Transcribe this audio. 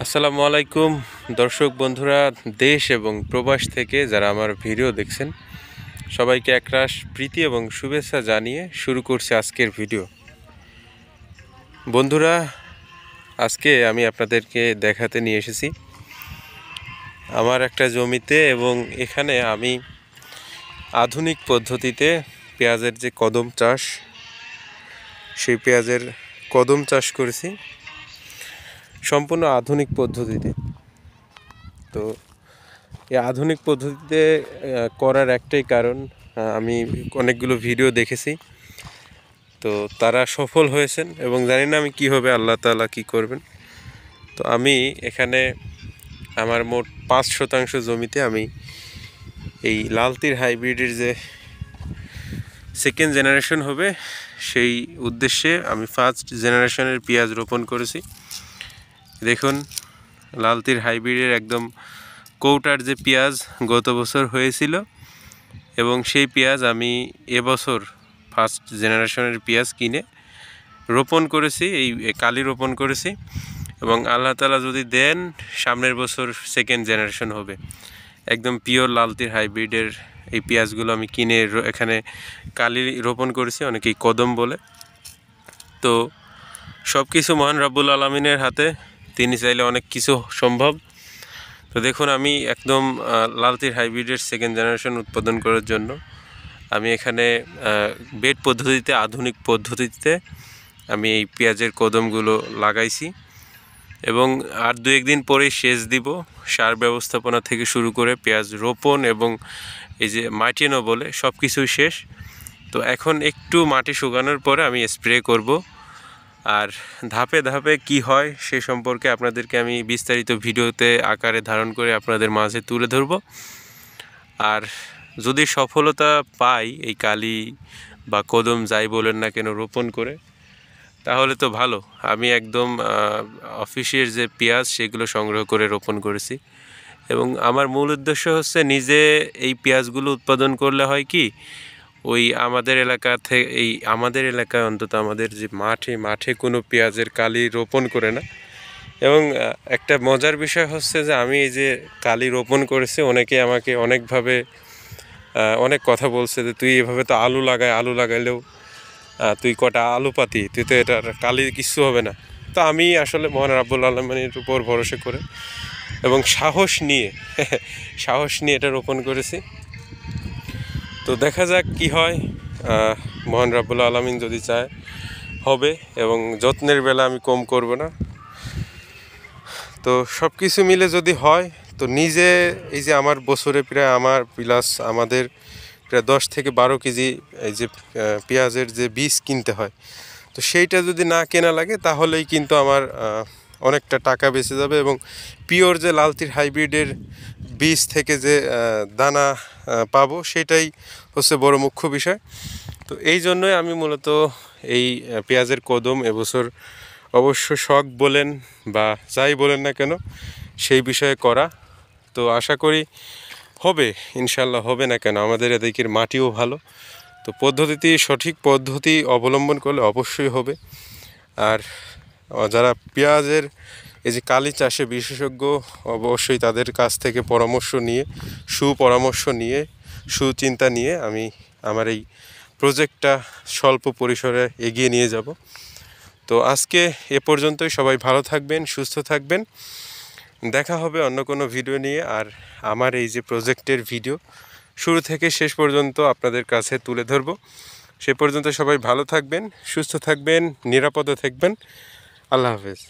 আসসালামু আলাইকুম দর্শক বন্ধুরা, দেশ এবং প্রবাস থেকে যারা আমার ভিডিও দেখছেন সবাইকে একরাশ প্রীতি এবং শুভেচ্ছা জানিয়ে শুরু করছি আজকের ভিডিও। বন্ধুরা, আজকে আমি আপনাদেরকে দেখাতে নিয়ে এসেছি আমার একটা জমিতে, এবং এখানে আমি আধুনিক পদ্ধতিতে পেঁয়াজের যে কদম চাষ, সেই পেঁয়াজের কদম চাষ করেছি সম্পূর্ণ আধুনিক পদ্ধতিতে। তো এই আধুনিক পদ্ধতিতে করার একটাই কারণ, আমি অনেকগুলো ভিডিও দেখেছি, তো তারা সফল হয়েছেন এবং জানি না আমি কী হবে, আল্লাহ তাআলা কী করবেন। তো আমি এখানে আমার মোট 5% জমিতে আমি এই লালতির হাইব্রিডের যে সেকেন্ড জেনারেশন হবে সেই উদ্দেশ্যে আমি ফার্স্ট জেনারেশনের পেঁয়াজ রোপণ করেছি। দেখুন, লালতির হাইব্রিডের একদম কৌটার যে পেঁয়াজ গত বছর হয়েছিল, এবং সেই পেঁয়াজ আমি এবছর ফার্স্ট জেনারেশনের পেঁয়াজ কিনে রোপণ করেছি, এই কালি রোপণ করেছি, এবং আল্লাহ তাআলা যদি দেন সামনের বছর সেকেন্ড জেনারেশন হবে। একদম পিওর লালতির হাইব্রিডের এই পেঁয়াজগুলো আমি কিনে এখানে কালি রোপণ করেছি, অনেকেই কদম বলে। তো সব কিছু মহান রব্বুল আলামিনের হাতে, তিনি চাইলে অনেক কিছু সম্ভব। তো দেখুন, আমি একদম লালতির হাইব্রিডের সেকেন্ড জেনারেশন উৎপাদন করার জন্য আমি এখানে বেড পদ্ধতিতে, আধুনিক পদ্ধতিতে আমি এই পেঁয়াজের কদমগুলো লাগাইছি, এবং আর 2-1 দিন পরেই সেচ দিব। সার ব্যবস্থাপনা থেকে শুরু করে পেঁয়াজ রোপণ এবং এই যে মাটিনো বলে সব কিছুই শেষ। তো এখন একটু মাটি শুকানোর পরে আমি স্প্রে করব, আর ধাপে ধাপে কি হয় সে সম্পর্কে আপনাদেরকে আমি বিস্তারিত ভিডিওতে আকারে ধারণ করে আপনাদের মাঝে তুলে ধরব। আর যদি সফলতা পাই এই কালি বা কদম যাই বলেন না কেন রোপণ করে, তাহলে তো ভালো। আমি একদম অফিসের যে পেঁয়াজ সেগুলো সংগ্রহ করে রোপণ করেছি, এবং আমার মূল উদ্দেশ্য হচ্ছে নিজে এই পেঁয়াজগুলো উৎপাদন করলে হয় কি, ওই আমাদের এলাকা থেকে, এই আমাদের এলাকায় অন্তত আমাদের যে মাঠে কোনো পেঁয়াজের কালি রোপণ করে না। এবং একটা মজার বিষয় হচ্ছে যে আমি এই যে কালি রোপণ করেছি, অনেকে আমাকে অনেকভাবে অনেক কথা বলছে যে তুই এভাবে তো আলু লাগাইলেও তুই কটা আলু পাতি, তুই তো এটার কালি কিচ্ছু হবে না। তো আমি আসলে মহান রাব্বুল আলামিনের উপর ভরসা করে এবং সাহস নিয়ে এটা রোপণ করেছি। তো দেখা যাক কি হয়, মহান রাব্বুল আলামিন যদি চায় হবে, এবং যত্নের বেলা আমি কম করব না। তো সব কিছু মিলে যদি হয়, তো নিজে এই যে আমার বছরে প্রায় আমাদের প্রায় 10 থেকে 12 কেজি এই যে পেঁয়াজের যে বীজ কিনতে হয়, তো সেইটা যদি না কেনা লাগে তাহলেই কিন্তু আমার অনেকটা টাকা বেঁচে যাবে, এবং পিওর যে লালতির হাইব্রিডের বীজ থেকে যে দানা পাবো সেটাই হচ্ছে বড় মুখ্য বিষয়। তো এই জন্যই আমি মূলত এই পেঁয়াজের কদম এবছর অবশ্য শখ বলেন বা যাই বলেন না কেন সেই বিষয়ে করা। তো আশা করি হবে, ইনশাল্লাহ হবে না কেন, আমাদের এদিকের মাটিও ভালো। তো সঠিক পদ্ধতি অবলম্বন করলে অবশ্যই হবে। আর যারা পেঁয়াজের এই যে কালি চাষে বিশেষজ্ঞ, অবশ্যই তাদের কাছ থেকে সুপরামর্শ নিয়ে সুচিন্তা নিয়ে আমি আমার এই প্রজেক্টটা স্বল্প পরিসরে এগিয়ে নিয়ে যাব। তো আজকে এ পর্যন্তই। সবাই ভালো থাকবেন, সুস্থ থাকবেন। দেখা হবে অন্য কোনো ভিডিও নিয়ে। আর আমার এই যে প্রজেক্টের ভিডিও শুরু থেকে শেষ পর্যন্ত আপনাদের কাছে তুলে ধরব। সে পর্যন্ত সবাই ভালো থাকবেন, সুস্থ থাকবেন, নিরাপদে থাকবেন। আল্লাহ হাফেজ।